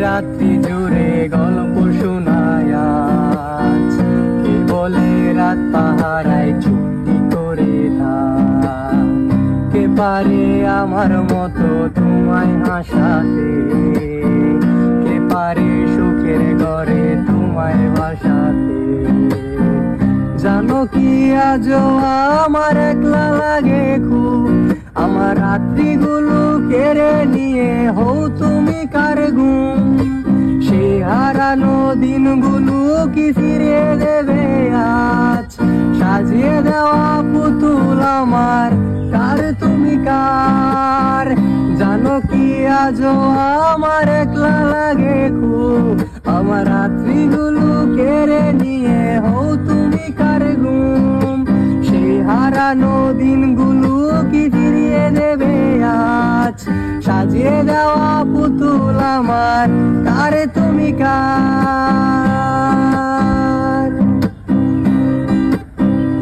রাত্রি জুড়ে গল্প শোনায় আজ। কে বলে রাত পাহারায় চুক্তি করে থাক। কে পারে আমার মতো তোমায় হাসাতে, কে পারে সুখের ঘরে তোমায় বাসাতে। জানো কি আজও আমার একলা লাগে খুব, আমার রাত্রিগুলো কেড়ে নিয়ে হও তুমি কার ঘুম। সে হারানো দিনগুলো কি ফিরিয়ে দেবে আজ? সাজিয়ে দেওয়া পুতুল আমার কার তুমি কার? জানো কি আজও আমার একলা লাগে খুব, আমার রাত্রিগুলো কেড়ে নিয়ে হও তুমি কার ঘুম। সেই হারানো দিনগুলো কি ফিরিয়ে দেবে আজ? সাজিয়ে দেওয়া পুতুল আমার কার তুমি কার?